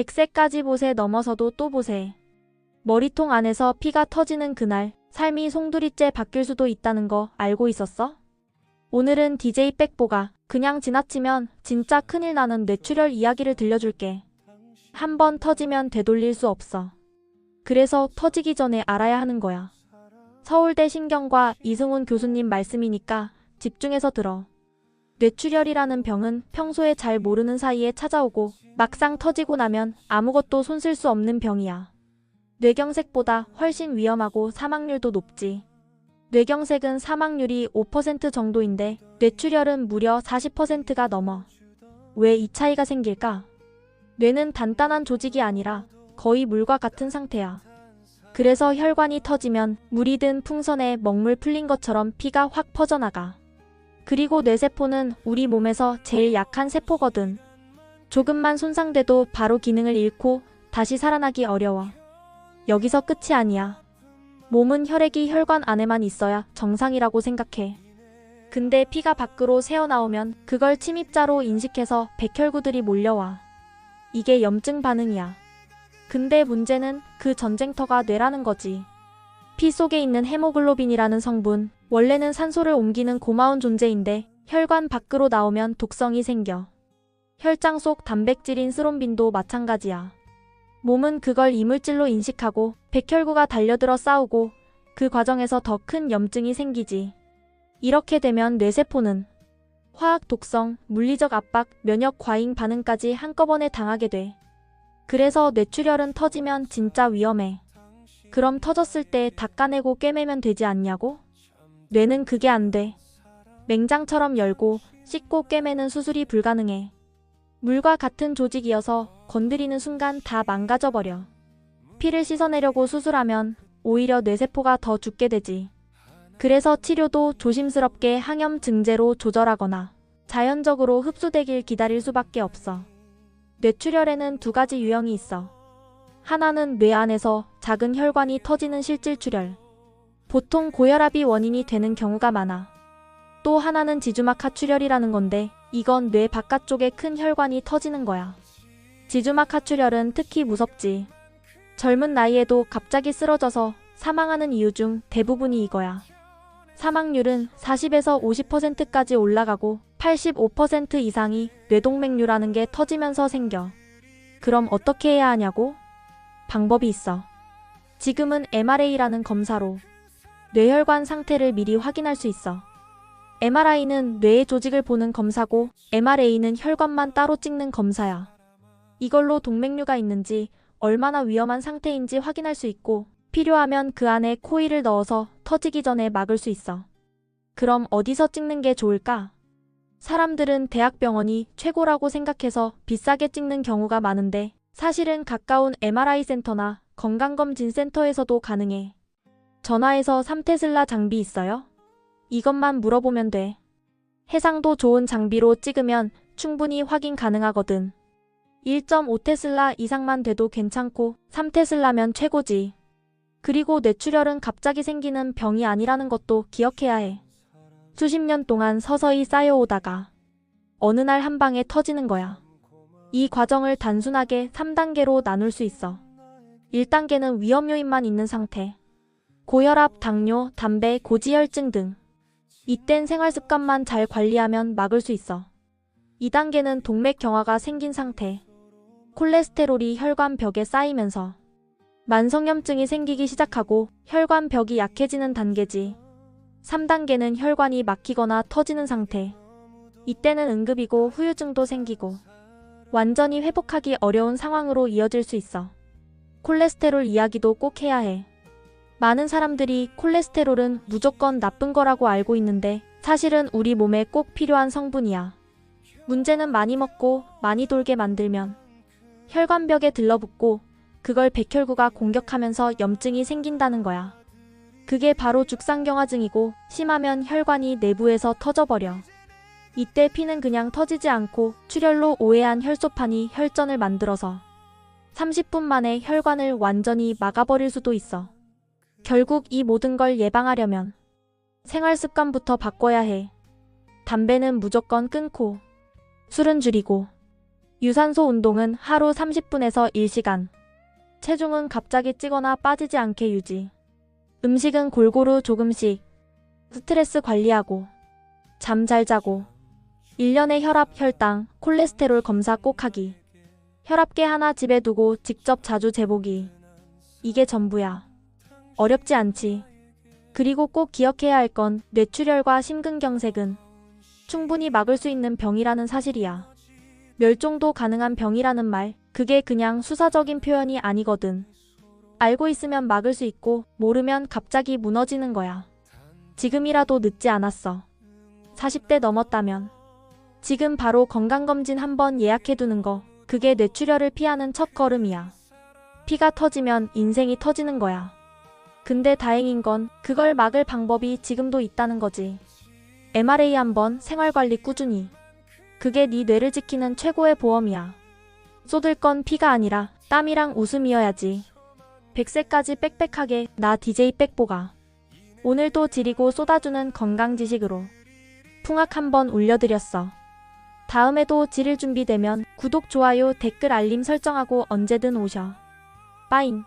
100세까지 보세 넘어서도 또 보세. 머리통 안에서 피가 터지는 그날 삶이 송두리째 바뀔 수도 있다는 거 알고 있었어? 오늘은 DJ 백보가 그냥 지나치면 진짜 큰일 나는 뇌출혈 이야기를 들려줄게. 한 번 터지면 되돌릴 수 없어. 그래서 터지기 전에 알아야 하는 거야. 서울대 신경과 이승훈 교수님 말씀이니까 집중해서 들어. 뇌출혈이라는 병은 평소에 잘 모르는 사이에 찾아오고 막상 터지고 나면 아무것도 손쓸 수 없는 병이야. 뇌경색보다 훨씬 위험하고 사망률도 높지. 뇌경색은 사망률이 5% 정도인데 뇌출혈은 무려 40%가 넘어. 왜 이 차이가 생길까? 뇌는 단단한 조직이 아니라 거의 물과 같은 상태야. 그래서 혈관이 터지면 물이 든 풍선에 먹물 풀린 것처럼 피가 확 퍼져나가. 그리고 뇌세포는 우리 몸에서 제일 약한 세포거든. 조금만 손상돼도 바로 기능을 잃고 다시 살아나기 어려워. 여기서 끝이 아니야. 몸은 혈액이 혈관 안에만 있어야 정상이라고 생각해. 근데 피가 밖으로 새어나오면 그걸 침입자로 인식해서 백혈구들이 몰려와. 이게 염증 반응이야. 근데 문제는 그 전쟁터가 뇌라는 거지. 피 속에 있는 헤모글로빈이라는 성분, 원래는 산소를 옮기는 고마운 존재인데 혈관 밖으로 나오면 독성이 생겨. 혈장 속 단백질인 스롬빈도 마찬가지야. 몸은 그걸 이물질로 인식하고 백혈구가 달려들어 싸우고 그 과정에서 더 큰 염증이 생기지. 이렇게 되면 뇌세포는 화학 독성, 물리적 압박, 면역 과잉 반응까지 한꺼번에 당하게 돼. 그래서 뇌출혈은 터지면 진짜 위험해. 그럼 터졌을 때 닦아내고 꿰매면 되지 않냐고? 뇌는 그게 안 돼. 맹장처럼 열고 씻고 꿰매는 수술이 불가능해. 물과 같은 조직이어서 건드리는 순간 다 망가져버려. 피를 씻어내려고 수술하면 오히려 뇌세포가 더 죽게 되지. 그래서 치료도 조심스럽게 항염 증제로 조절하거나 자연적으로 흡수되길 기다릴 수밖에 없어. 뇌출혈에는 두 가지 유형이 있어. 하나는 뇌 안에서 작은 혈관이 터지는 실질출혈. 보통 고혈압이 원인이 되는 경우가 많아. 또 하나는 지주막 하출혈이라는 건데 이건 뇌 바깥쪽에 큰 혈관이 터지는 거야. 지주막 하출혈은 특히 무섭지. 젊은 나이에도 갑자기 쓰러져서 사망하는 이유 중 대부분이 이거야. 사망률은 40에서 50%까지 올라가고 85% 이상이 뇌동맥류라는 게 터지면서 생겨. 그럼 어떻게 해야 하냐고? 방법이 있어. 지금은 MRA라는 검사로 뇌혈관 상태를 미리 확인할 수 있어. MRI는 뇌의 조직을 보는 검사고 MRA는 혈관만 따로 찍는 검사야. 이걸로 동맥류가 있는지 얼마나 위험한 상태인지 확인할 수 있고 필요하면 그 안에 코일을 넣어서 터지기 전에 막을 수 있어. 그럼 어디서 찍는 게 좋을까? 사람들은 대학병원이 최고라고 생각해서 비싸게 찍는 경우가 많은데 사실은 가까운 MRI 센터나 건강검진센터에서도 가능해. 전화해서 3테슬라 장비 있어요? 이것만 물어보면 돼. 해상도 좋은 장비로 찍으면 충분히 확인 가능하거든. 1.5테슬라 이상만 돼도 괜찮고 3테슬라면 최고지. 그리고 뇌출혈은 갑자기 생기는 병이 아니라는 것도 기억해야 해. 수십 년 동안 서서히 쌓여오다가 어느 날 한 방에 터지는 거야. 이 과정을 단순하게 3단계로 나눌 수 있어. 1단계는 위험 요인만 있는 상태. 고혈압, 당뇨, 담배, 고지혈증 등. 이땐 생활습관만 잘 관리하면 막을 수 있어. 2단계는 동맥 경화가 생긴 상태. 콜레스테롤이 혈관벽에 쌓이면서 만성염증이 생기기 시작하고 혈관벽이 약해지는 단계지. 3단계는 혈관이 막히거나 터지는 상태. 이때는 응급이고 후유증도 생기고 완전히 회복하기 어려운 상황으로 이어질 수 있어. 콜레스테롤 이야기도 꼭 해야 해. 많은 사람들이 콜레스테롤은 무조건 나쁜 거라고 알고 있는데 사실은 우리 몸에 꼭 필요한 성분이야. 문제는 많이 먹고 많이 돌게 만들면 혈관벽에 들러붙고 그걸 백혈구가 공격하면서 염증이 생긴다는 거야. 그게 바로 죽상경화증이고 심하면 혈관이 내부에서 터져버려. 이때 피는 그냥 터지지 않고 출혈로 오해한 혈소판이 혈전을 만들어서 30분 만에 혈관을 완전히 막아버릴 수도 있어. 결국 이 모든 걸 예방하려면 생활 습관부터 바꿔야 해. 담배는 무조건 끊고 술은 줄이고 유산소 운동은 하루 30분에서 1시간. 체중은 갑자기 찌거나 빠지지 않게 유지. 음식은 골고루 조금씩. 스트레스 관리하고. 잠 잘 자고. 1년에 혈압, 혈당, 콜레스테롤 검사 꼭 하기. 혈압계 하나 집에 두고 직접 자주 재보기. 이게 전부야. 어렵지 않지. 그리고 꼭 기억해야 할 건 뇌출혈과 심근경색은 충분히 막을 수 있는 병이라는 사실이야. 멸종도 가능한 병이라는 말, 그게 그냥 수사적인 표현이 아니거든. 알고 있으면 막을 수 있고 모르면 갑자기 무너지는 거야. 지금이라도 늦지 않았어. 40대 넘었다면 지금 바로 건강검진 한번 예약해두는 거, 그게 뇌출혈을 피하는 첫 걸음이야. 피가 터지면 인생이 터지는 거야. 근데 다행인 건 그걸 막을 방법이 지금도 있다는 거지. MRA 한번, 생활관리 꾸준히. 그게 네 뇌를 지키는 최고의 보험이야. 쏟을 건 피가 아니라 땀이랑 웃음이어야지. 100세까지 빽빽하게, 나 DJ 빽보가. 오늘도 지리고 쏟아주는 건강 지식으로 풍악 한번 올려드렸어. 다음에도 지릴 준비되면 구독, 좋아요, 댓글, 알림 설정하고 언제든 오셔. 빠잉.